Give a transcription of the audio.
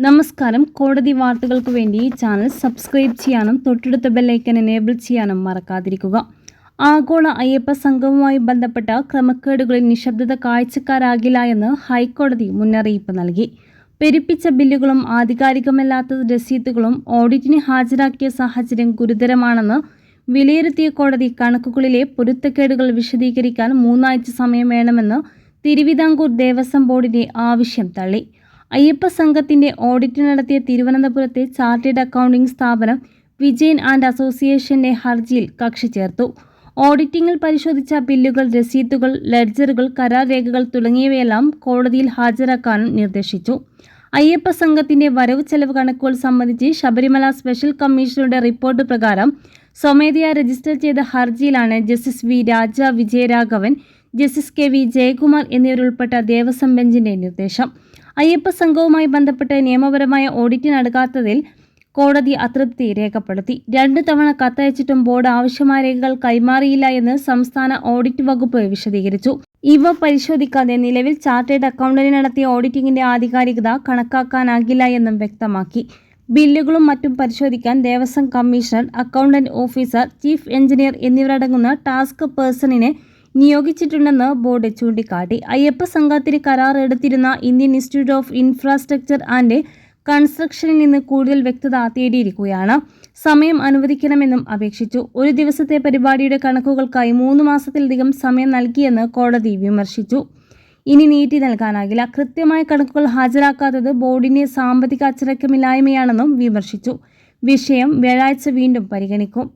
നമസ്കാരം. കോടതി വാർത്തകൾക്ക് വേണ്ടി ഈ ചാനൽ സബ്സ്ക്രൈബ് ചെയ്യാനും തൊട്ടടുത്ത ബെല്ലൈക്കൻ എനേബിൾ ചെയ്യാനും മറക്കാതിരിക്കുക. ആഗോള അയ്യപ്പ സംഘവുമായി ബന്ധപ്പെട്ട ക്രമക്കേടുകളിൽ നിശബ്ദത കാഴ്ചക്കാരാകില്ല എന്ന് ഹൈക്കോടതി മുന്നറിയിപ്പ് നൽകി. പെരുപ്പിച്ച ബില്ലുകളും ആധികാരികമല്ലാത്ത രസീതുകളും ഓഡിറ്റിന് ഹാജരാക്കിയ സാഹചര്യം ഗുരുതരമാണെന്ന് വിലയിരുത്തിയ കോടതി കണക്കുകളിലെ പൊരുത്തക്കേടുകൾ വിശദീകരിക്കാൻ 3 ആഴ്ച സമയം വേണമെന്ന് തിരുവിതാംകൂർ ദേവസ്വം ബോർഡിന്റെ ആവശ്യം തള്ളി. അയ്യപ്പ സംഘത്തിന്റെ ഓഡിറ്റ് നടത്തിയ തിരുവനന്തപുരത്തെ ചാർട്ടേഡ് അക്കൗണ്ടിംഗ് സ്ഥാപനം വിജയൻ ആൻഡ് അസോസിയേഷന്റെ ഹർജിയിൽ കക്ഷി ചേർത്തു. ഓഡിറ്റിംഗിൽ പരിശോധിച്ച ബില്ലുകൾ, രസീതുകൾ, ലെഡ്ജറുകൾ, കരാർ രേഖകൾ തുടങ്ങിയവയെല്ലാം കോടതിയിൽ ഹാജരാക്കാനും നിർദ്ദേശിച്ചു. അയ്യപ്പ സംഘത്തിന്റെ വരവ് ചെലവ് കണക്കുകൾ സംബന്ധിച്ച് ശബരിമല സ്പെഷ്യൽ കമ്മീഷണറുടെ റിപ്പോർട്ട് പ്രകാരം സ്വമേധയാ രജിസ്റ്റർ ചെയ്ത ഹർജിയിലാണ് justice V Raja Vijayaraghavan, justice K V Jayakumar എന്നിവരുൾപ്പെട്ട ദേവസ്വം ബെഞ്ചിന്റെ നിർദ്ദേശം. അയ്യപ്പ സംഘവുമായി ബന്ധപ്പെട്ട് നിയമപരമായ ഓഡിറ്റ് നടക്കാത്തതിൽ കോടതി അതൃപ്തി രേഖപ്പെടുത്തി. 2 തവണ കത്തയച്ചിട്ടും ബോർഡ് ആവശ്യമായ രേഖകൾ കൈമാറിയില്ല എന്ന് സംസ്ഥാന ഓഡിറ്റ് വകുപ്പ് വിശദീകരിച്ചു. ഇവ പരിശോധിക്കാതെ നിലവിൽ ചാർട്ടേഡ് അക്കൗണ്ടന്റ് നടത്തിയ ഓഡിറ്റിംഗിന്റെ ആധികാരികത കണക്കാക്കാനാകില്ല എന്നും വ്യക്തമാക്കി. ബില്ലുകളും മറ്റും പരിശോധിക്കാൻ Devaswom commissioner, accountant officer, chief engineer എന്നിവരടങ്ങുന്ന ടാസ്ക് പേഴ്സണിനെ നിയോഗിച്ചിട്ടുണ്ടെന്ന് ബോർഡ് ചൂണ്ടിക്കാട്ടി. അയ്യപ്പ സംഘത്തിന് കരാർ എടുത്തിരുന്ന Indian institute of infrastructure and കൺസ്ട്രക്ഷനിൽ നിന്ന് കൂടുതൽ വ്യക്തത തേടിയിരിക്കുകയാണ്. സമയം അനുവദിക്കണമെന്നും അപേക്ഷിച്ചു. ഒരു ദിവസത്തെ പരിപാടിയുടെ കണക്കുകൾക്കായി 3 മാസത്തിലധികം സമയം നൽകിയെന്ന് കോടതി വിമർശിച്ചു. ഇനി നീട്ടി നൽകാനാകില്ല. കൃത്യമായ കണക്കുകൾ ഹാജരാക്കാത്തത് ബോർഡിന്റെ സാമ്പത്തിക അച്ചടക്കമില്ലായ്മയാണെന്നും വിമർശിച്ചു. വിഷയം വ്യാഴാഴ്ച വീണ്ടും പരിഗണിക്കും.